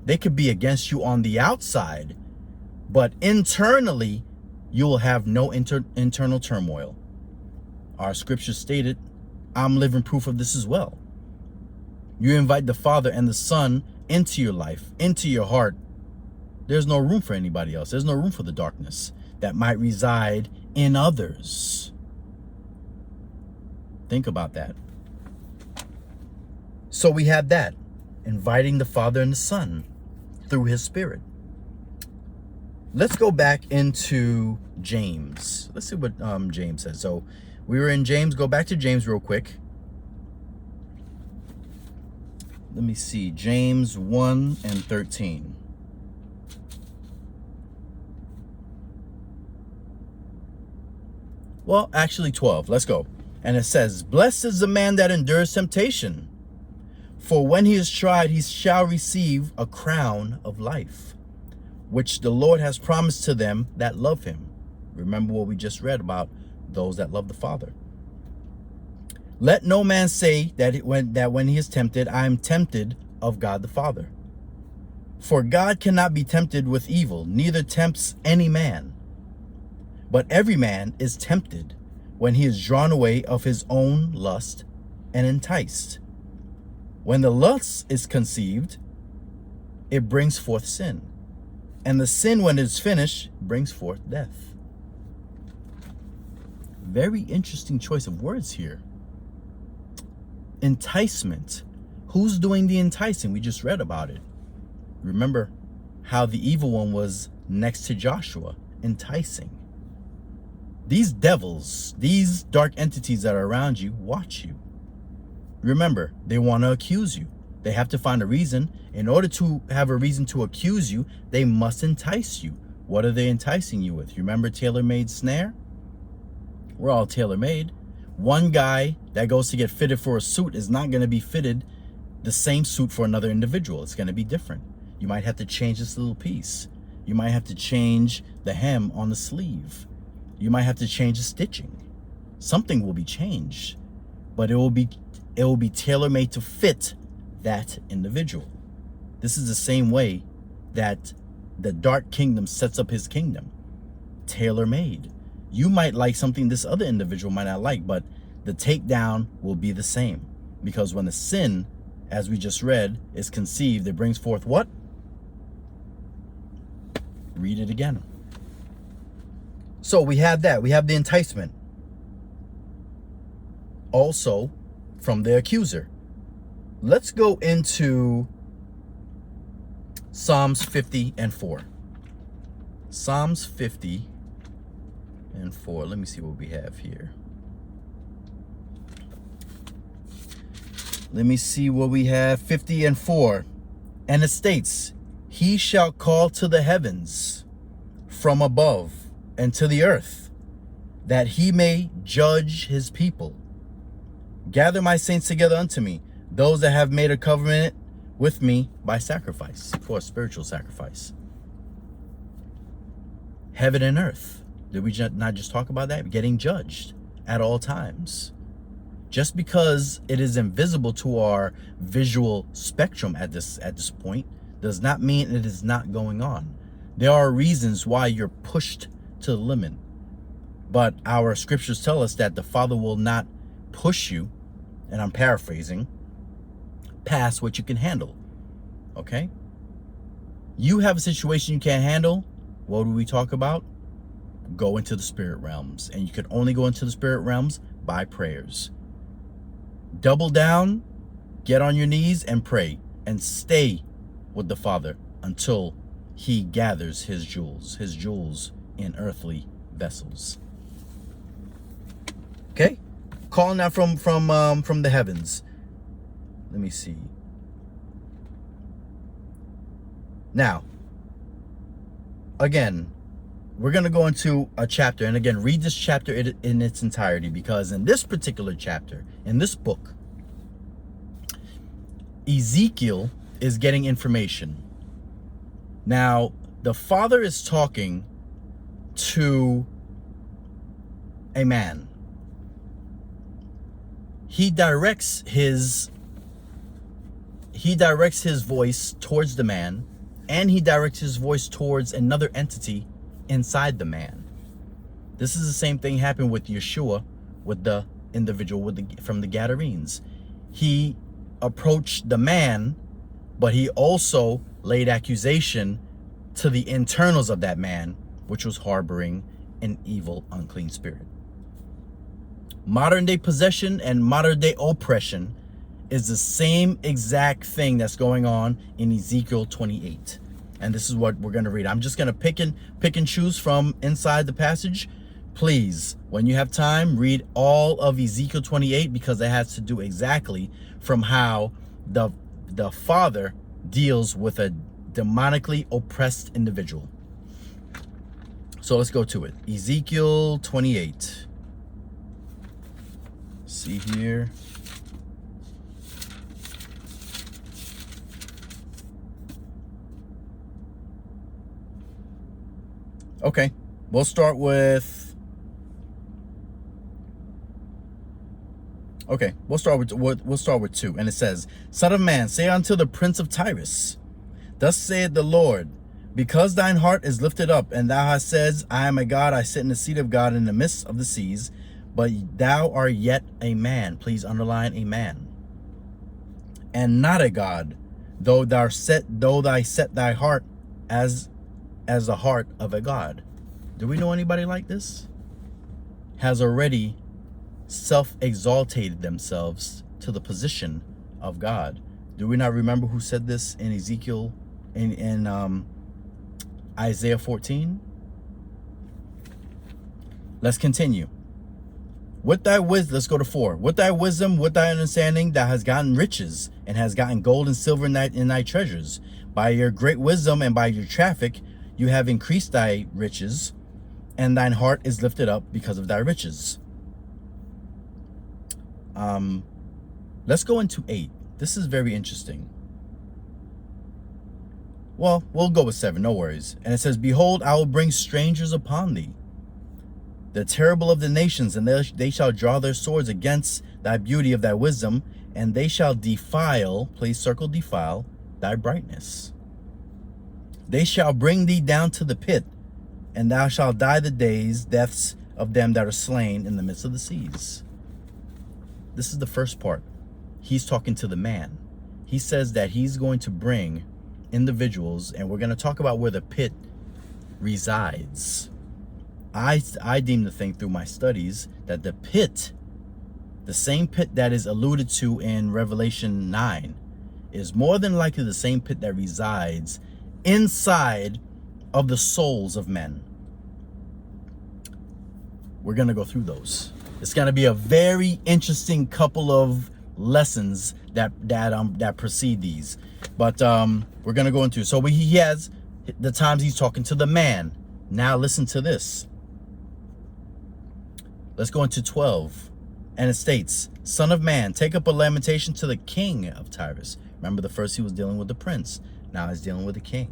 They could be against you on the outside, but internally, you will have no internal turmoil. Our scripture stated, I'm living proof of this as well. You invite the Father and the Son into your life, into your heart. There's no room for anybody else. There's no room for the darkness that might reside in others. Think about that. So we have that, inviting the Father and the Son through his Spirit. Let's go back into James. Let's see what James says. So we were in James. Go back to James real quick. Let me see. James 1:13. Well, actually 12. Let's go. And it says, "Blessed is the man that endures temptation, for when he is tried, he shall receive a crown of life, which the Lord has promised to them that love him." Remember what we just read about those that love the Father. "Let no man say that when he is tempted, I am tempted of God the Father. For God cannot be tempted with evil, neither tempts any man. But every man is tempted when he is drawn away of his own lust and enticed. When the lust is conceived, it brings forth sin. And the sin, when it's finished, brings forth death. Very interesting choice of words here. Enticement. Who's doing the enticing? We just read about it. Remember how the evil one was next to Joshua, enticing. These devils, these dark entities that are around you, watch you. Remember, they want to accuse you. They have to find a reason. In order to have a reason to accuse you, they must entice you. What are they enticing you with? You remember tailor-made snare? We're all tailor-made. One guy that goes to get fitted for a suit is not going to be fitted the same suit for another individual. It's going to be different. You might have to change this little piece. You might have to change the hem on the sleeve. You might have to change the stitching. Something will be changed, but it will be tailor-made to fit that individual. This is the same way that the dark kingdom sets up his kingdom. Tailor-made. You might like something this other individual might not like, but the takedown will be the same. Because when the sin, as we just read, is conceived, it brings forth what? Read it again. So we have that. We have the enticement. Also from the accuser. Let's go into Psalms 50 and 4. Psalms 50 and 4. Let me see what we have here. Let me see what we have. 50 and 4. And it states, he shall call to the heavens from above and to the earth, that he may judge his people. Gather my saints together unto me, those that have made a covenant with me by sacrifice, for a spiritual sacrifice. Heaven and earth. Did we not just talk about that? Getting judged at all times. Just because it is invisible to our visual spectrum at this point does not mean it is not going on. There are reasons why you're pushed to the limit. But our scriptures tell us that the Father will not push you, and I'm paraphrasing, past what you can handle. Okay? You have a situation you can't handle. What do we talk about? Go into the spirit realms. And you can only go into the spirit realms by prayers. Double down, get on your knees and pray, and stay with the Father until he gathers his jewels in earthly vessels. Okay? Calling out from the heavens. Let me see. Now, again, we're going to go into a chapter, and again, read this chapter in its entirety, because in this particular chapter, in this book, Ezekiel is getting information. Now, the Father is talking to a man. He directs his voice towards the man, and he directs his voice towards another entity inside the man. This is the same thing happened with Yeshua, with the individual from the Gadarenes. He approached the man, but he also laid accusation to the internals of that man, which was harboring an evil, unclean spirit. Modern day possession and modern day oppression is the same exact thing that's going on in Ezekiel 28. And this is what we're going to read. I'm just going to pick and choose from inside the passage. Please, when you have time, read all of Ezekiel 28, because it has to do exactly from how the Father deals with a demonically oppressed individual. So let's go to it. Ezekiel 28. See here. Okay, we'll start with 2, and it says, Son of man, say unto the prince of Tyrus, Thus saith the Lord, because thine heart is lifted up, and thou hast said, I am a God, I sit in the seat of God in the midst of the seas, but thou art yet a man. Please underline a man. And not a God, though thou set thy heart as the heart of a God. Do we know anybody like this? Has already self-exalted themselves to the position of God. Do we not remember who said this in Ezekiel, in Isaiah 14? Let's continue. With thy wisdom, let's go to 4. With thy wisdom, with thy understanding, thou hast gotten riches, and hast gotten gold and silver in thy treasures. By your great wisdom and by your traffic, you have increased thy riches, and thine heart is lifted up because of thy riches. Let's go into 8. This is very interesting. Well, we'll go with 7, no worries. And it says, behold, I will bring strangers upon thee, the terrible of the nations, and they shall draw their swords against thy beauty of thy wisdom, and they shall defile, please circle defile, thy brightness. They shall bring thee down to the pit, and thou shalt die the deaths of them that are slain in the midst of the seas. This is the first part. He's talking to the man. He says that he's going to bring individuals, and we're going to talk about where the pit resides. I deem to think through my studies that the pit, the same pit that is alluded to in Revelation 9, is more than likely the same pit that resides inside of the souls of men. We're going to go through those. It's going to be a very interesting couple of lessons that precede these. But we're going to go into, so he has the times he's talking to the man. Now listen to this. Let's go into 12. And it states, Son of man, take up a lamentation to the king of Tyrus. Remember, the first he was dealing with the prince. Now he's dealing with the king.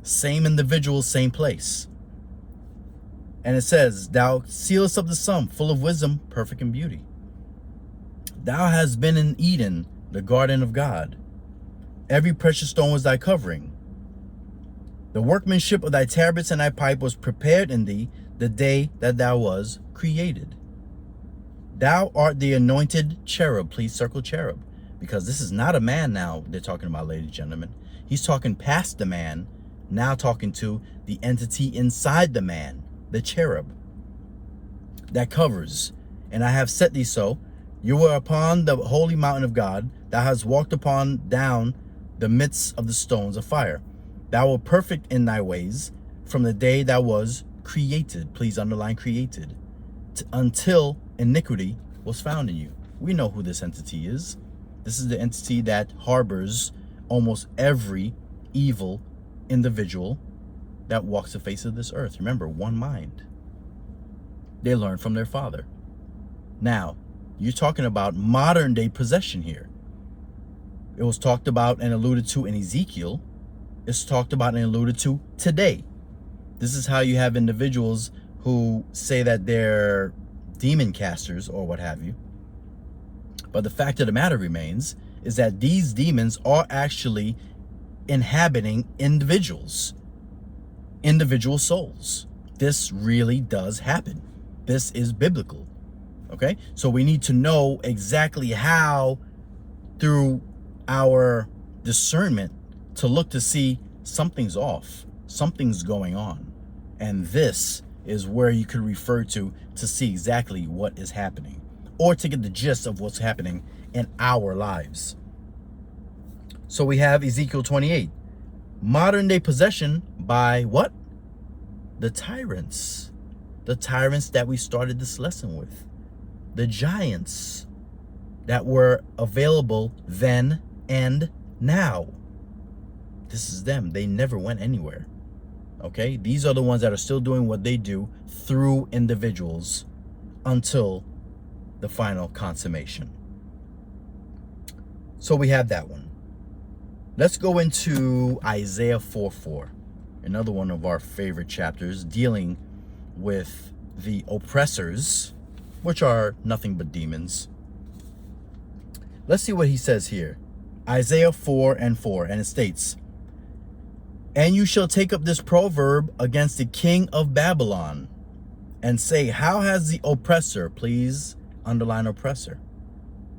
Same individual, same place. And it says, thou sealest up the sum, full of wisdom, perfect in beauty. Thou hast been in Eden, the garden of God. Every precious stone was thy covering. The workmanship of thy tabrets and thy pipe was prepared in thee the day that thou was created. Thou art the anointed cherub. Please circle cherub, because this is not a man now they're talking about, ladies and gentlemen. He's talking past the man, now talking to the entity inside the man, the cherub that covers. And I have set thee so. You were upon the holy mountain of God. Thou hast walked upon down the midst of the stones of fire. Thou wert perfect in thy ways from the day thou was created. Please underline created. Until iniquity was found in you. We know who this entity is. This is the entity that harbors almost every evil individual that walks the face of this earth. Remember, one mind. They learn from their father. Now, you're talking about modern day possession here. It was talked about and alluded to in Ezekiel. It's talked about and alluded to today. This is how you have individuals who say that they're demon casters or what have you. But the fact of the matter remains is that these demons are actually inhabiting individuals, individual souls. This really does happen. This is biblical. Okay, so we need to know exactly how, through our discernment, to look to see something's off, something's going on. And this is where you could refer to see exactly what is happening, or to get the gist of what's happening in our lives. So we have Ezekiel 28, modern day possession by what? The tyrants. The tyrants that we started this lesson with. The giants that were available then and now. This is them. They never went anywhere. Okay? These are the ones that are still doing what they do through individuals until the final consummation. So we have that one. Let's go into Isaiah 4:4, another one of our favorite chapters, dealing with the oppressors, which are nothing but demons. Let's see what he says here. Isaiah 4:4, and it states, And you shall take up this proverb against the king of Babylon and say, how has the oppressor, please underline oppressor,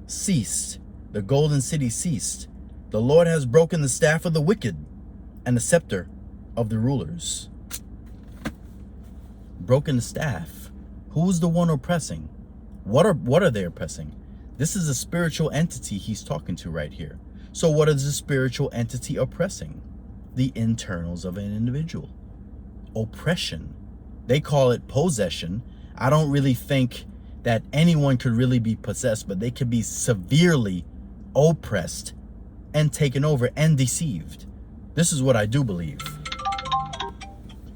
ceased? The golden city ceased. The Lord has broken the staff of the wicked and the scepter of the rulers. Broken the staff. Who's the one oppressing? What are they oppressing? This is a spiritual entity he's talking to right here. So what is the spiritual entity oppressing? The internals of an individual. Oppression. They call it possession. I don't really think that anyone could really be possessed, but they could be severely oppressed and taken over and deceived. This is what I do believe.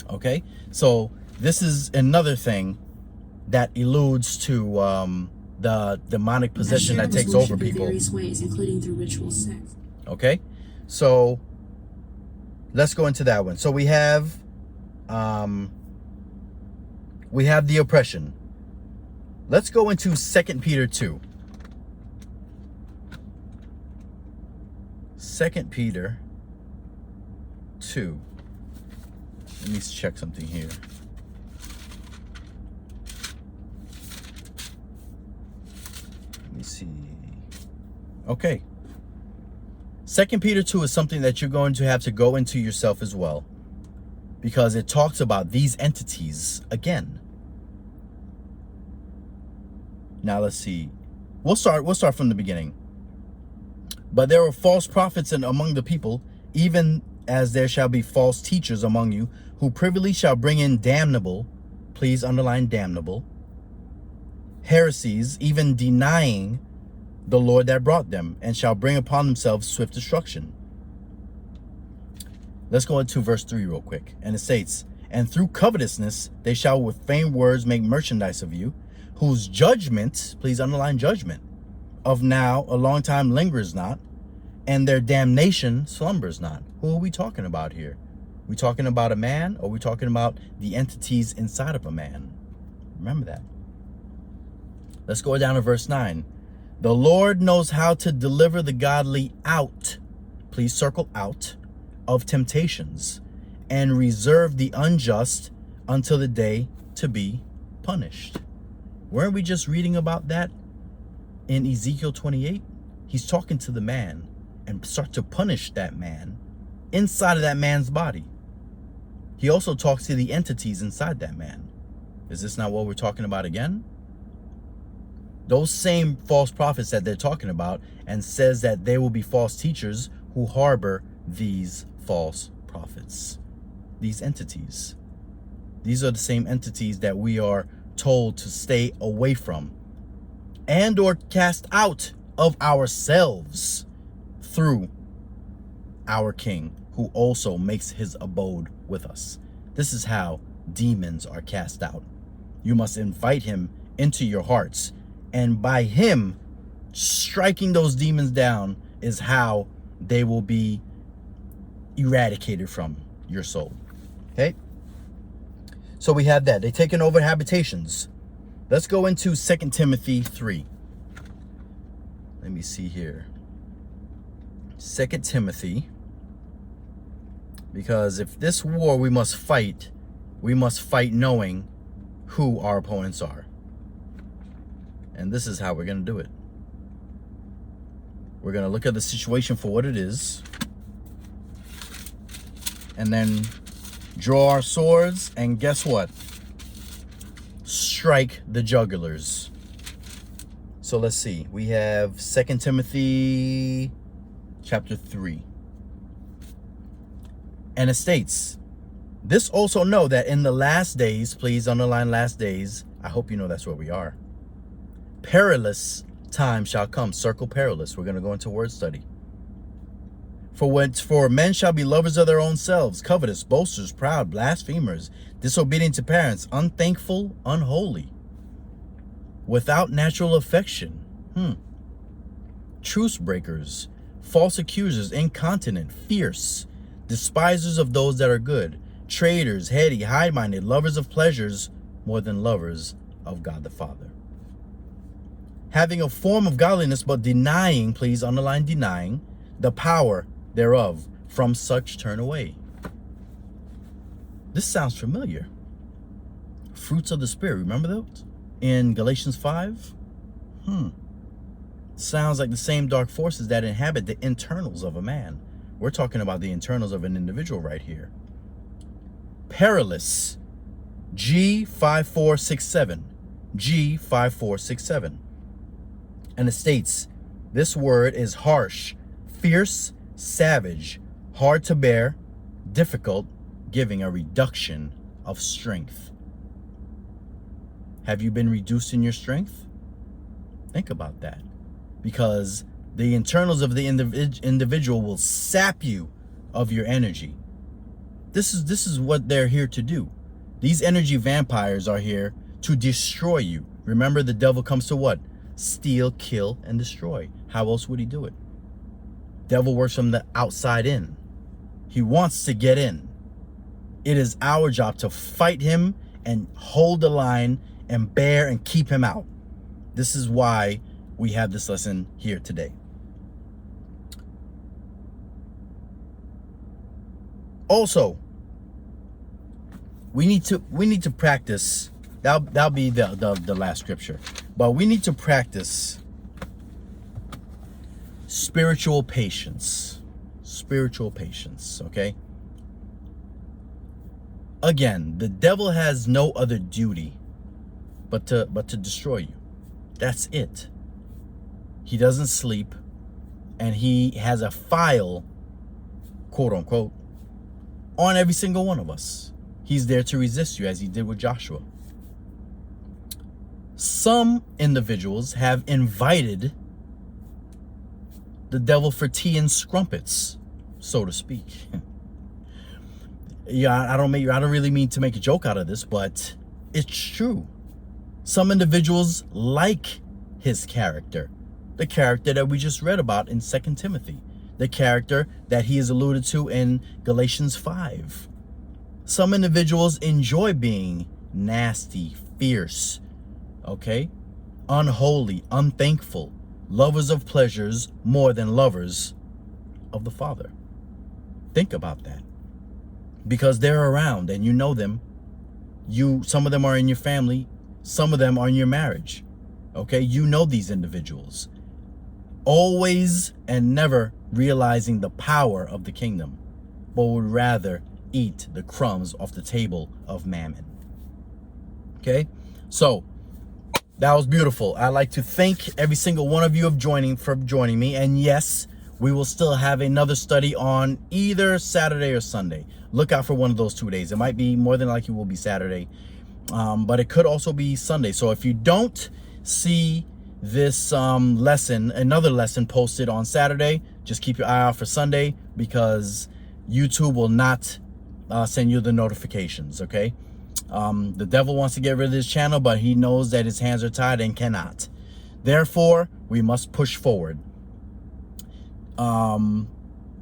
Okay, so this is another thing that alludes to the demonic possession that takes over people. Various ways, including through ritual sex. Okay, so let's go into that one. So we have the oppression. Let's go into 2 Peter 2. 2 Peter 2. Let me check something here. Let me see. Okay. 2 Peter 2 is something that you're going to have to go into yourself as well, because it talks about these entities again. Now let's see. We'll start from the beginning. But there are false prophets among the people, even as there shall be false teachers among you, who privily shall bring in damnable, please underline damnable, heresies, even denying the Lord that brought them, and shall bring upon themselves swift destruction. Let's go into verse 3 real quick. And it states, and through covetousness they shall with vain words make merchandise of you, whose judgment, please underline judgment, of now a long time lingers not, and their damnation slumbers not. Who are we talking about here? We talking about a man, or we talking about the entities inside of a man? Remember that. Let's go down to verse 9. The Lord knows how to deliver the godly out, please circle out, of temptations, and reserve the unjust until the day to be punished. Weren't we just reading about that in Ezekiel 28? He's talking to the man and start to punish that man inside of that man's body. He also talks to the entities inside that man. Is this not what we're talking about again? Those same false prophets that they're talking about, and says that there will be false teachers who harbor these false prophets, these entities. These are the same entities that we are told to stay away from and or cast out of ourselves through our King, who also makes his abode with us. This is how demons are cast out. You must invite him into your hearts, and by him striking those demons down is how they will be eradicated from your soul. Okay, so we have that. They've taken over habitations. Let's go into 2 Timothy 3. Let me see here. 2 Timothy. Because if this war we must fight knowing who our opponents are. And this is how we're going to do it. We're going to look at the situation for what it is, and then draw our swords, and guess what? Strike the jugglers. So let's see. We have 2 Timothy chapter 3. And it states, this also know that in the last days, please underline last days. I hope you know that's where we are. Perilous time shall come. Circle perilous. We're going to go into word study. For men shall be lovers of their own selves, covetous, boasters, proud, blasphemers, disobedient to parents, unthankful, unholy, without natural affection, truce breakers, false accusers, incontinent, fierce, despisers of those that are good, traitors, heady, high-minded, lovers of pleasures more than lovers of God the Father, having a form of godliness, but denying, please underline denying, the power thereof. From such turn away. This sounds familiar. Fruits of the Spirit, remember those? In Galatians 5? Sounds like the same dark forces that inhabit the internals of a man. We're talking about the internals of an individual right here. Perilous, G5467. G5467. And it states, this word is harsh, fierce, savage, hard to bear, difficult, giving a reduction of strength. Have you been reduced in your strength? Think about that. Because the internals of the individual will sap you of your energy. This is what they're here to do. These energy vampires are here to destroy you. Remember, the devil comes to what? Steal, kill, and destroy. How else would he do it? Devil works from the outside in. He wants to get in. It is our job to fight him and hold the line and bear and keep him out. This is why we have this lesson here today. Also, we need to practice. That'll be the last scripture. But we need to practice spiritual patience. Spiritual patience, okay? Again, the devil has no other duty but to destroy you. That's it. He doesn't sleep, and he has a file, quote unquote, on every single one of us. He's there to resist you, as he did with Joshua. Some individuals have invited the devil for tea and scrumpets, so to speak. Yeah, I don't really mean to make a joke out of this, but it's true. Some individuals like his character, the character that we just read about in 2 Timothy, the character that he is alluded to in Galatians 5. Some individuals enjoy being nasty, fierce, okay, unholy, unthankful, lovers of pleasures more than lovers of the Father. Think about that. Because they're around and you know them. Some of them are in your family. Some of them are in your marriage. Okay, you know these individuals. Always and never realizing the power of the kingdom, but would rather eat the crumbs off the table of mammon. Okay, so that was beautiful. I'd like to thank every single one of you for joining me. And yes, we will still have another study on either Saturday or Sunday. Look out for one of those 2 days. It might be, more than likely will be Saturday, but it could also be Sunday. So if you don't see this another lesson posted on Saturday, just keep your eye out for Sunday, because YouTube will not send you the notifications, okay? The devil wants to get rid of this channel, but he knows that his hands are tied and cannot. Therefore, we must push forward,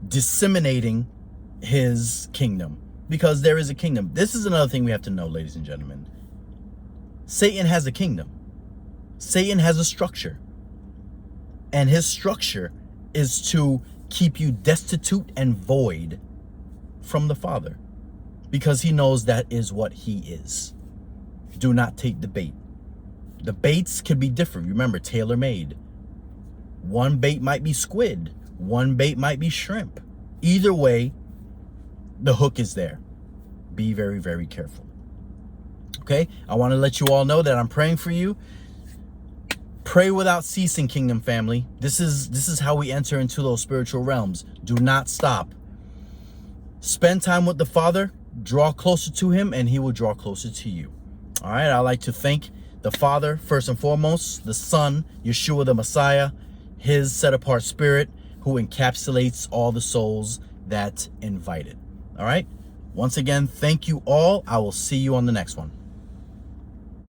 disseminating his kingdom, because there is a kingdom. This is another thing we have to know, ladies and gentlemen. Satan has a kingdom. Satan has a structure, and his structure is to keep you destitute and void from the Father, because he knows that is what he is. Do not take the bait. The baits could be different. Remember, tailor-made. One bait might be squid. One bait might be shrimp. Either way, the hook is there. Be very, very careful. Okay? I want to let you all know that I'm praying for you. Pray without ceasing, Kingdom family. This is how we enter into those spiritual realms. Do not stop. Spend time with the Father. Draw closer to him, and he will draw closer to you. All right? I'd like to thank the Father, first and foremost, the Son, Yeshua the Messiah, his set-apart spirit, who encapsulates all the souls that invited. All right? Once again, thank you all. I will see you on the next one.